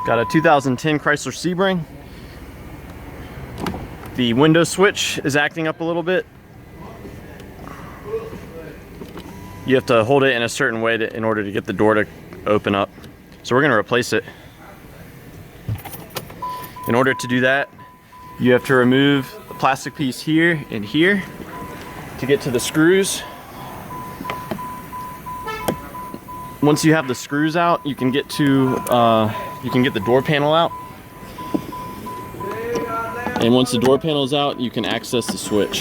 Got a 2010 Chrysler Sebring. The window switch is acting up a little bit. You have to hold it in a certain way in order to get the door to open up. So we're gonna replace it. In order to do that, you have to remove the plastic piece here and here to get to the screws. Once you have the screws out, you can get the door panel out. And once the door panel is out, you can access the switch.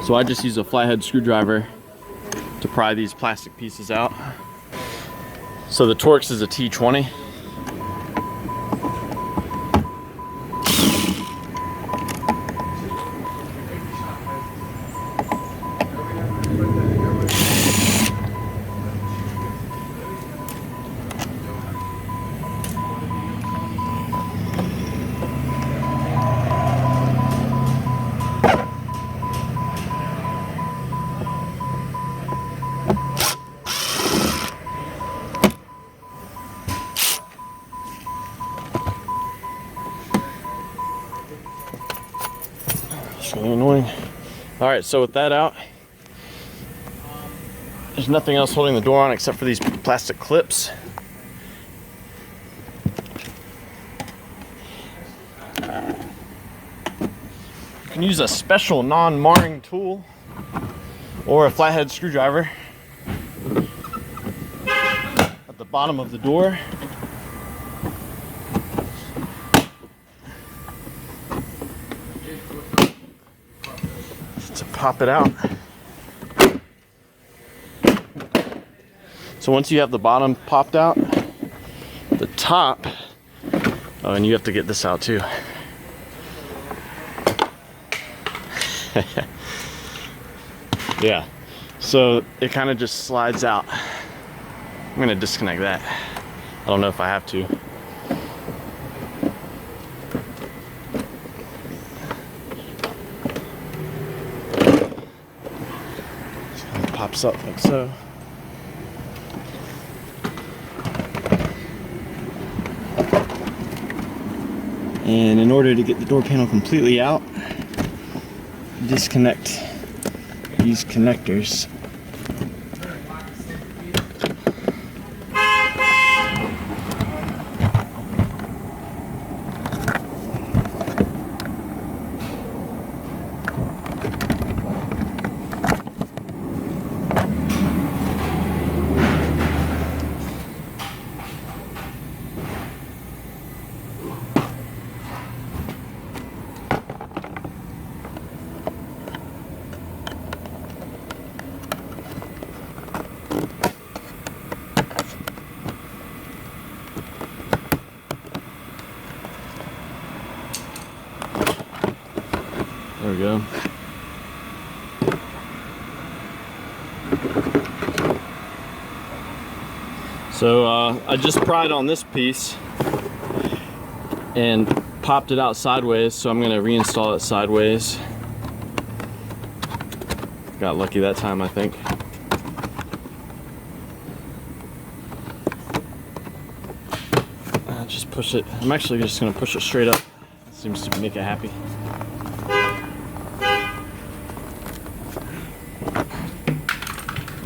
So I just use a flathead screwdriver to pry these plastic pieces out. So the torx is a T20. It's really annoying. All right, so with that out, there's nothing else holding the door on except for these plastic clips. You can use a special non-marring tool or a flathead screwdriver at the bottom of the door. To pop it out. So once you have the bottom popped out, the top, oh, and you have to get this out too. Yeah, so it kind of just slides out. I'm gonna disconnect that. I don't know if I have to. Pops up like so. And in order to get the door panel completely out, disconnect these connectors. There we go. So I just pried on this piece and popped it out sideways, so I'm going to reinstall it sideways. Got lucky that time, I think. Just push it. I'm actually just going to push it straight up. Seems to make it happy.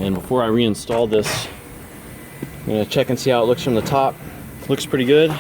And before I reinstall this, I'm going to check and see how it looks from the top. Looks pretty good.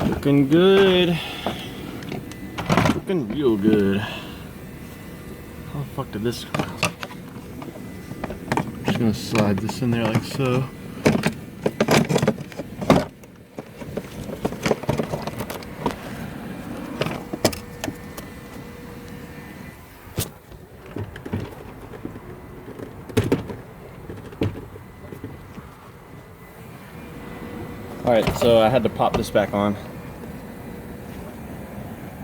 Looking good. Looking real good. How the fuck did this go? I'm just gonna slide this in there like so. Alright, so I had to pop this back on.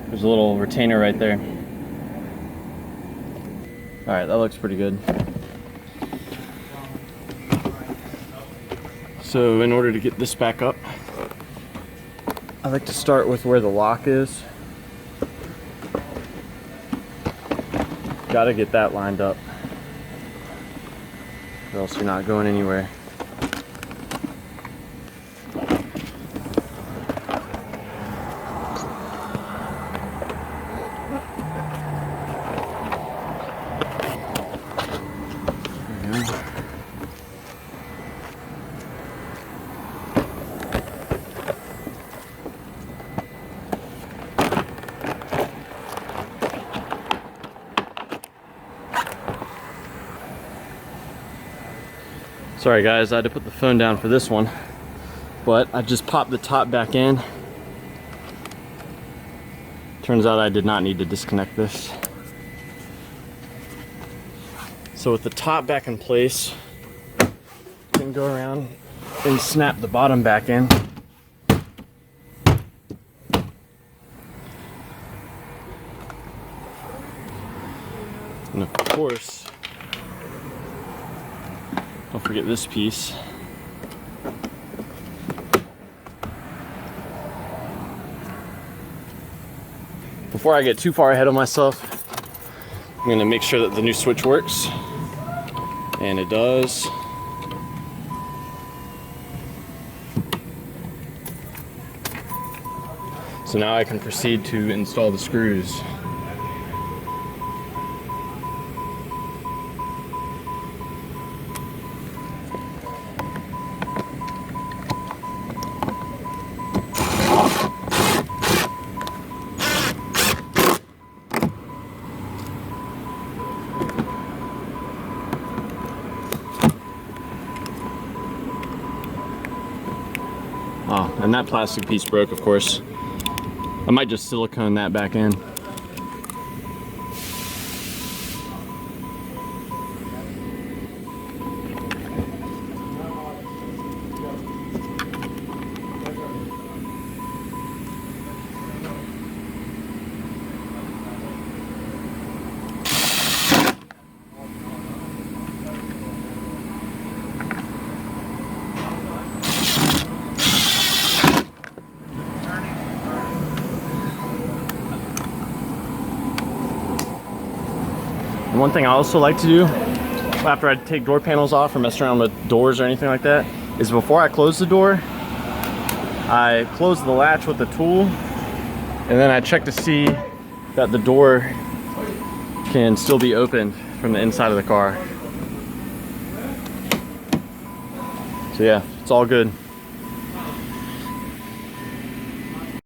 There's a little retainer right there. Alright, that looks pretty good. So in order to get this back up, I like to start with where the lock is. Gotta get that lined up, or else you're not going anywhere. Sorry guys, I had to put the phone down for this one, but I just popped the top back in. Turns out I did not need to disconnect this. So with the top back in place, you can go around and snap the bottom back in. And of course, don't forget this piece. Before I get too far ahead of myself, I'm going to make sure that the new switch works. And it does. So now I can proceed to install the screws. Oh, and that plastic piece broke, of course. I might just silicone that back in. One thing I also like to do after I take door panels off or mess around with doors or anything like that is before I close the door, I close the latch with the tool and then I check to see that the door can still be opened from the inside of the car. So yeah, it's all good.